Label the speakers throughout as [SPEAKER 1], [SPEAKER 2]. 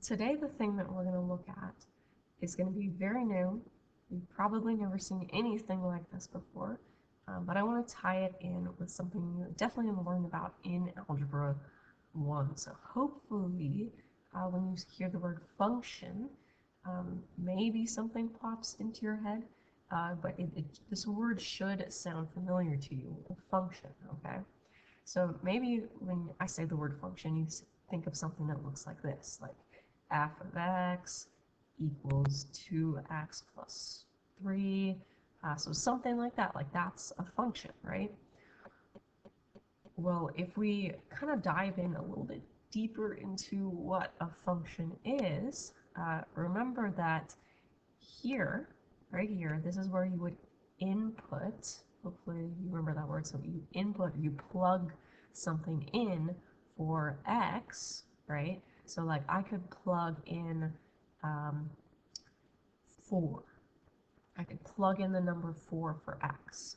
[SPEAKER 1] Today the thing that we're going to look at is going to be very new. You've probably never seen anything like this before, but I want to tie it in with something you're definitely going to learn about in Algebra 1. So hopefully when you hear the word function, maybe something pops into your head, but this word should sound familiar to you, a function, okay? So maybe when I say the word function, you think of something that looks like this, like f of x equals 2x plus 3. So something like that, like that's a function, right? Well, if we kind of dive in a little bit deeper into what a function is, remember that here, right here, this is where you would input, hopefully you remember that word, so you input, you plug something in for x, right? So like I could plug in 4. I could plug in the number 4 for x.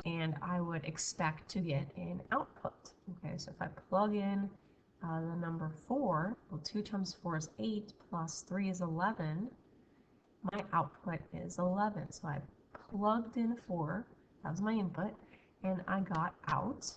[SPEAKER 1] And I would expect to get an output. Okay, so if I plug in the number 4, well, 2 times 4 is 8, plus 3 is 11, my output is 11. So I plugged in 4, that was my input, and I got out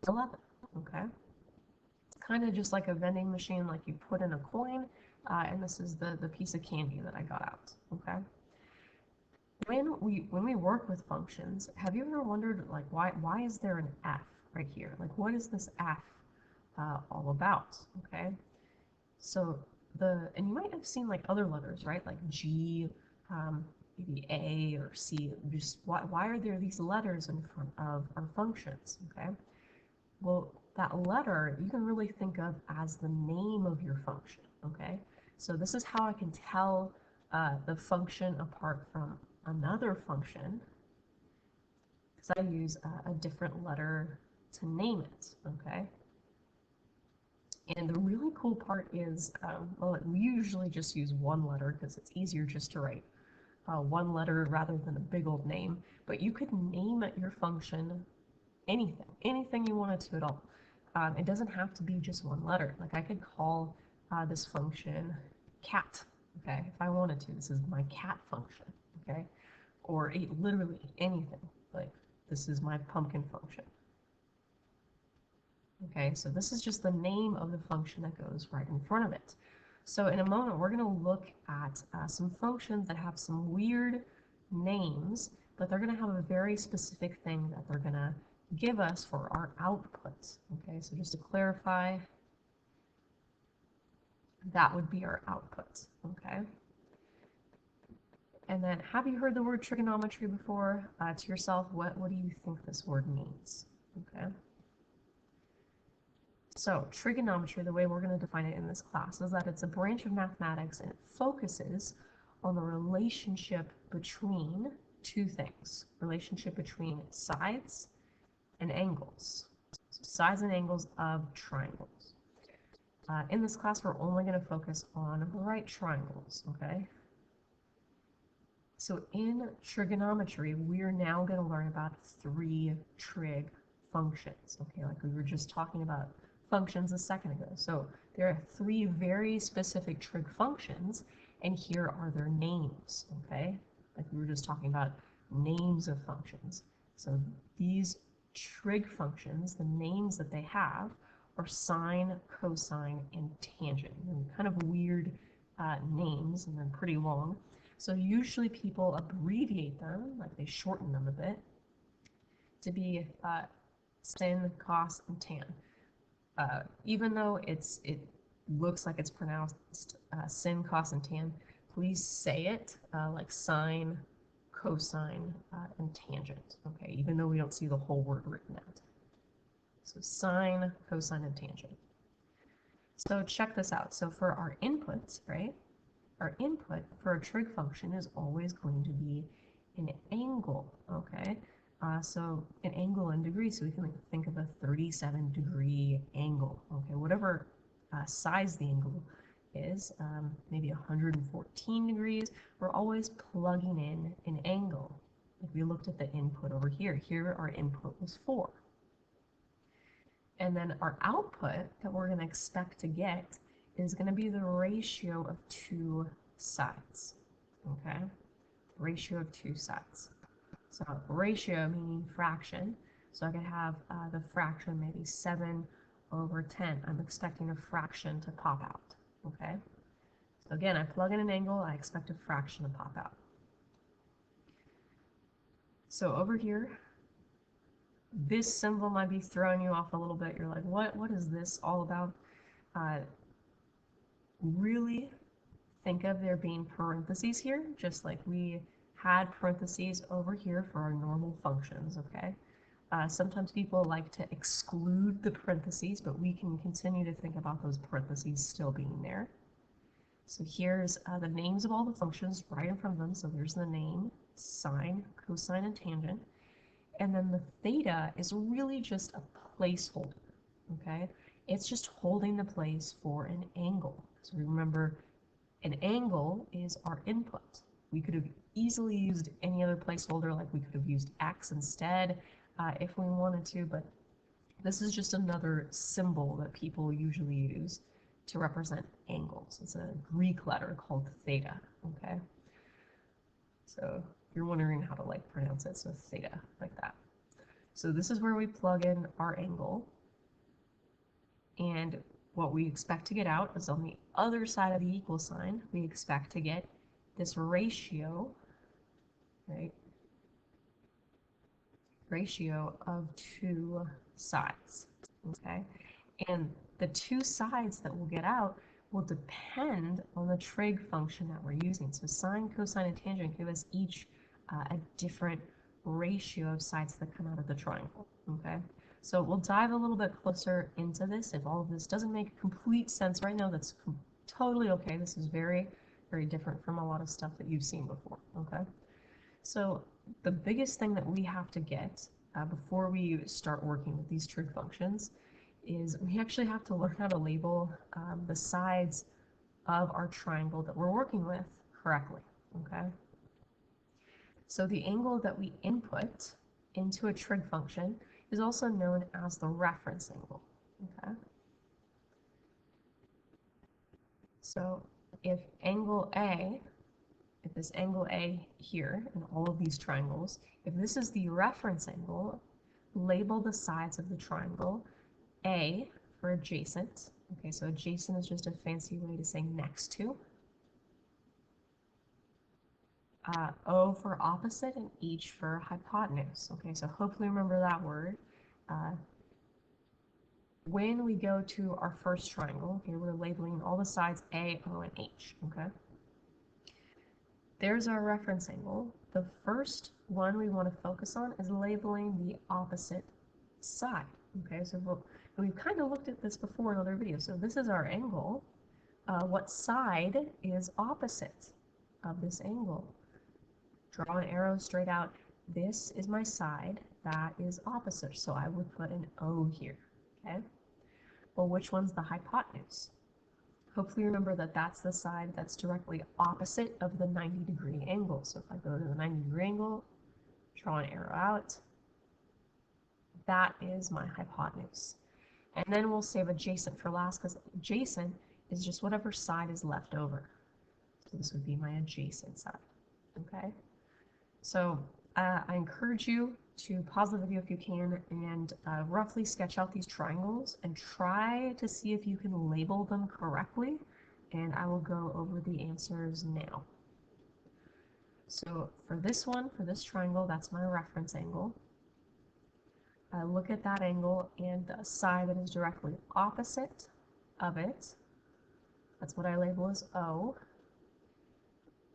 [SPEAKER 1] 11, okay? It's kind of just like a vending machine, like you put in a coin, and this is the piece of candy that I got out, okay? When we work with functions, have you ever wondered, like, why is there an f right here? Like, what is this f all about, okay? So and you might have seen like other letters, right? Like G, maybe A or C. Just why are there these letters in front of our functions, okay? Well, that letter you can really think of as the name of your function, okay? So this is how I can tell the function apart from another function, because I use a different letter to name it, okay? And the really cool part is, well, we usually just use one letter because it's easier just to write one letter rather than a big old name. But you could name your function anything you wanted to at all. It doesn't have to be just one letter. Like I could call this function cat, okay, if I wanted to. This is my cat function, okay? Or literally anything. Like this is my pumpkin function. Okay, so this is just the name of the function that goes right in front of it. So in a moment, we're going to look at some functions that have some weird names, but they're going to have a very specific thing that they're going to give us for our output. Okay, so just to clarify, that would be our output. Okay. And then, have you heard the word trigonometry before? To yourself, what do you think this word means? Okay. So trigonometry, the way we're going to define it in this class, is that it's a branch of mathematics and it focuses on the relationship between two things. Relationship between sides and angles. So sides and angles of triangles. In this class, we're only going to focus on right triangles, okay? So in trigonometry, we're now going to learn about 3 trig functions, okay? Like we were just talking about functions a second ago. So there are 3 very specific trig functions, and here are their names, okay? Like we were just talking about names of functions. So these trig functions, the names that they have are sine, cosine, and tangent. And kind of weird names, and they're pretty long. So usually people abbreviate them, like they shorten them a bit, to be sin, cos, and tan. Even though it looks like it's pronounced sin, cos, and tan, please say it like sine, cosine, and tangent. Okay, even though we don't see the whole word written out. So sine, cosine, and tangent. So check this out. So for our inputs, right? Our input for a trig function is always going to be an angle, okay? So an angle in degrees, so we can think of a 37-degree angle, okay? Whatever size the angle is, maybe 114 degrees, we're always plugging in an angle. If we looked at the input over here, our input was 4. And then our output that we're going to expect to get is going to be the ratio of two sides. Okay? Ratio of two sides. So ratio meaning fraction. So I could have the fraction maybe 7 over 10. I'm expecting a fraction to pop out. Okay? So again, I plug in an angle, I expect a fraction to pop out. So over here, this symbol might be throwing you off a little bit. You're like, what is this all about? Really think of there being parentheses here, just like we had parentheses over here for our normal functions, okay? Sometimes people like to exclude the parentheses, but we can continue to think about those parentheses still being there. So here's the names of all the functions right in front of them. So there's the name, sine, cosine, and tangent. And then the theta is really just a placeholder, okay? It's just holding the place for an angle. So remember, an angle is our input. We could have easily used any other placeholder, like we could have used x instead if we wanted to, but this is just another symbol that people usually use to represent angles. It's a Greek letter called theta, okay? So you're wondering how to like pronounce it, so theta, like that. So this is where we plug in our angle, and what we expect to get out is on the other side of the equal sign, we expect to get this ratio, right? Ratio of two sides, okay? And the two sides that we'll get out will depend on the trig function that we're using. So sine, cosine, and tangent give us each a different ratio of sides that come out of the triangle, okay? So we'll dive a little bit closer into this. If all of this doesn't make complete sense right now, that's totally okay. This is very, very different from a lot of stuff that you've seen before, okay? So the biggest thing that we have to get before we start working with these trig functions is we actually have to learn how to label the sides of our triangle that we're working with correctly, okay? So the angle that we input into a trig function is also known as the reference angle, okay? So if this angle A here in all of these triangles, if this is the reference angle, label the sides of the triangle A for adjacent. Okay, so adjacent is just a fancy way to say next to. O for opposite and H for hypotenuse. Okay, so hopefully remember that word. When we go to our first triangle, here we're labeling all the sides A, O, and H, okay? There's our reference angle. The first one we want to focus on is labeling the opposite side, okay? So we've kind of looked at this before in other videos. So this is our angle. What side is opposite of this angle? Draw an arrow straight out. This is my side that is opposite, so I would put an O here, okay? Well, which one's the hypotenuse? Hopefully remember that that's the side that's directly opposite of the 90-degree angle. So if I go to the 90-degree angle, draw an arrow out, that is my hypotenuse. And then we'll save adjacent for last, because adjacent is just whatever side is left over. So this would be my adjacent side, okay? So I encourage you to pause the video if you can and roughly sketch out these triangles and try to see if you can label them correctly, and I will go over the answers now. So for this one, for this triangle, that's my reference angle. I look at that angle and the side that is directly opposite of it, that's what I label as O.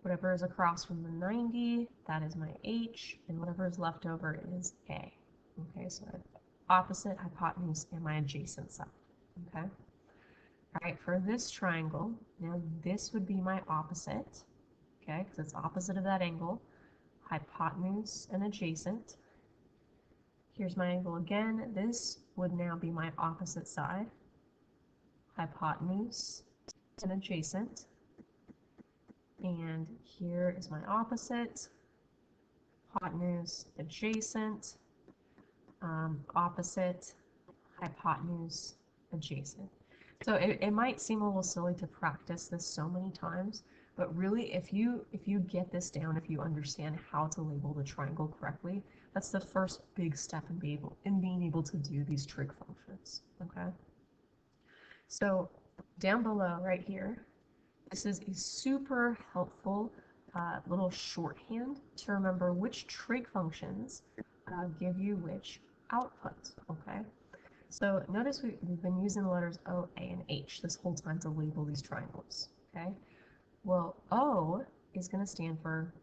[SPEAKER 1] Whatever is across from the 90, that is my H, and whatever is left over is A. Okay, so I have opposite, hypotenuse, and my adjacent side. Okay? All right, for this triangle, now this would be my opposite, okay, because it's opposite of that angle, hypotenuse and adjacent. Here's my angle again. This would now be my opposite side, hypotenuse and adjacent. And here is my opposite, hypotenuse, adjacent, opposite, hypotenuse, adjacent. So it might seem a little silly to practice this so many times, but really if you get this down, if you understand how to label the triangle correctly, that's the first big step in being able to do these trig functions. Okay. So down below right here, this is a super helpful little shorthand to remember which trig functions give you which output. Okay. So notice we've been using the letters O, A, and H this whole time to label these triangles, okay? Well, O is going to stand for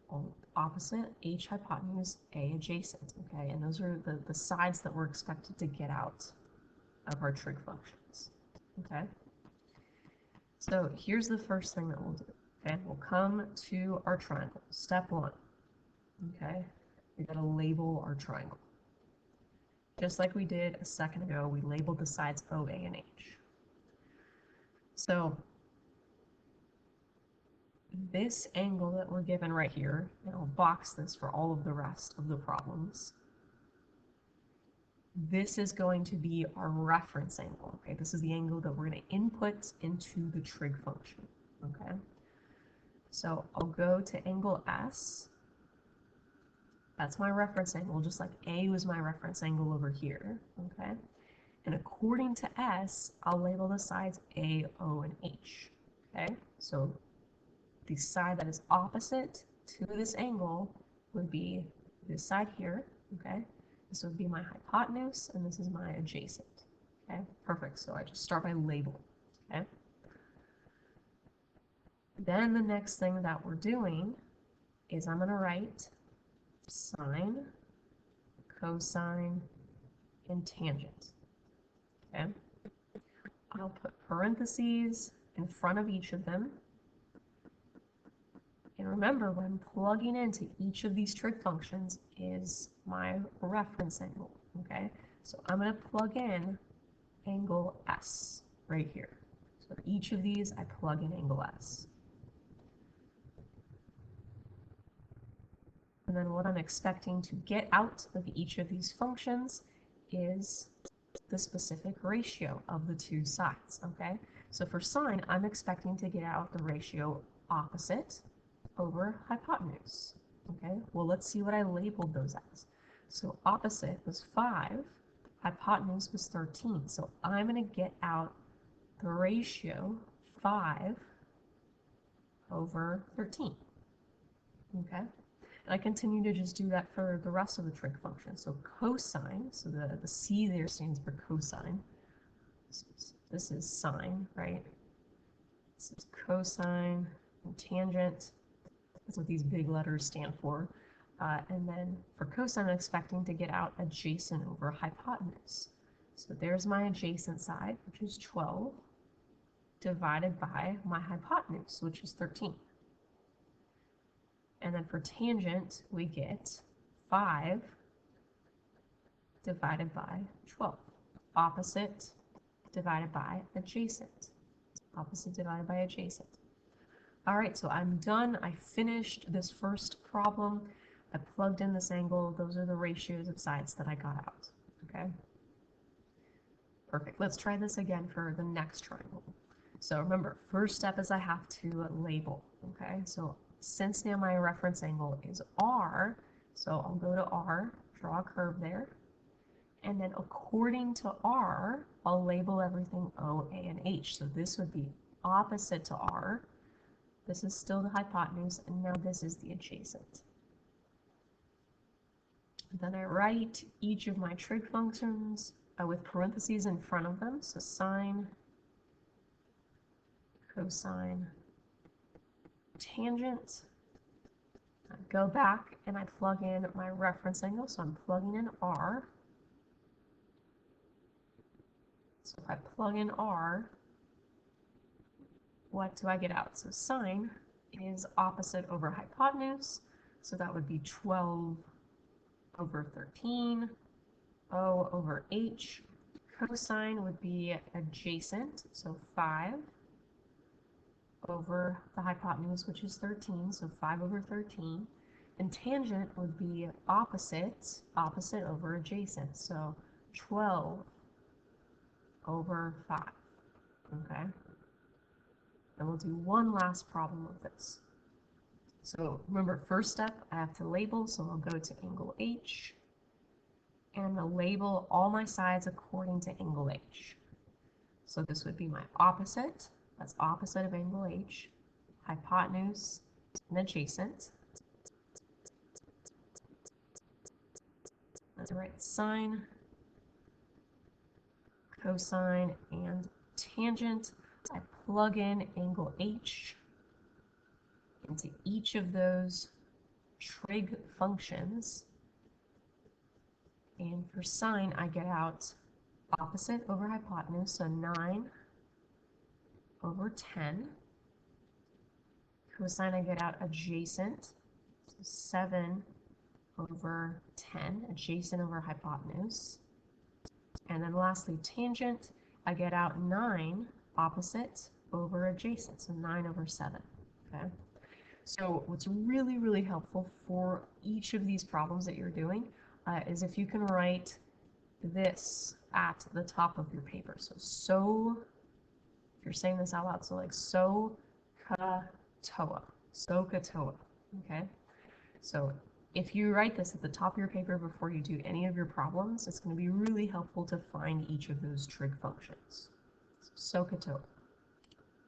[SPEAKER 1] opposite, H hypotenuse, A adjacent, okay? And those are the sides that we're expected to get out of our trig functions, okay? So here's the first thing that we'll do, okay? We'll come to our triangle. Step one, okay? We got to label our triangle. Just like we did a second ago, we labeled the sides O, A, and H. So this angle that we're given right here, and I'll box this for all of the rest of the problems, this is going to be our reference angle. Okay, this is the angle that we're going to input into the trig function. Okay, so I'll go to angle S. That's my reference angle, just like A was my reference angle over here. Okay, and according to S, I'll label the sides A, O, and H. Okay, so the side that is opposite to this angle would be this side here. Okay, this would be my hypotenuse, and this is my adjacent. Okay, perfect. So I just start by labeling. Okay. Then the next thing that we're doing is I'm going to write sine, cosine, and tangent. Okay. I'll put parentheses in front of each of them. And remember, what I'm plugging into each of these trig functions is my reference angle. Okay. So I'm going to plug in angle S right here. So each of these, I plug in angle S. And then what I'm expecting to get out of each of these functions is the specific ratio of the two sides, okay? So for sine, I'm expecting to get out the ratio opposite over hypotenuse, okay? Well, let's see what I labeled those as. So opposite was 5, hypotenuse was 13. So I'm going to get out the ratio 5 over 13, okay? And I continue to just do that for the rest of the trig function. So cosine, so the C there stands for cosine. This is sine, right? This is cosine, and tangent. That's what these big letters stand for. And then for cosine, I'm expecting to get out adjacent over hypotenuse. So there's my adjacent side, which is 12, divided by my hypotenuse, which is 13. And then for tangent, we get 5 divided by 12. Opposite divided by adjacent. Opposite divided by adjacent. All right, so I'm done. I finished this first problem. I plugged in this angle. Those are the ratios of sides that I got out. Okay? Perfect. Let's try this again for the next triangle. So remember, first step is I have to label. Okay? So since now my reference angle is R, so I'll go to R, draw a curve there, and then according to R, I'll label everything O, A, and H. So this would be opposite to R. This is still the hypotenuse, and now this is the adjacent. Then I write each of my trig functions with parentheses in front of them, so sine, cosine, tangent. I go back and I plug in my reference angle, so I'm plugging in R. So if I plug in R, what do I get out? So sine is opposite over hypotenuse, so that would be 12 over 13, O over H. Cosine would be adjacent, so 5 over the hypotenuse, which is 13, so 5 over 13. And tangent would be opposite over adjacent, so 12 over 5. Okay? And we'll do one last problem with this. So remember, first step, I have to label, so I'll go to angle H, and I'll label all my sides according to angle H. So this would be my opposite, that's opposite of angle H, hypotenuse, and adjacent. That's the right sine, cosine, and tangent. I plug in angle H into each of those trig functions. And for sine, I get out opposite over hypotenuse, so 9 over 10. Cosine, I get out adjacent, so 7 over 10, adjacent over hypotenuse. And then lastly, tangent, I get out 9 opposite over adjacent, so 9 over 7. Okay. So what's really, really helpful for each of these problems that you're doing is if you can write this at the top of your paper. So if you're saying this out loud, so like SOHCAHTOA, SOHCAHTOA, okay? So if you write this at the top of your paper before you do any of your problems, it's going to be really helpful to find each of those trig functions. SOHCAHTOA.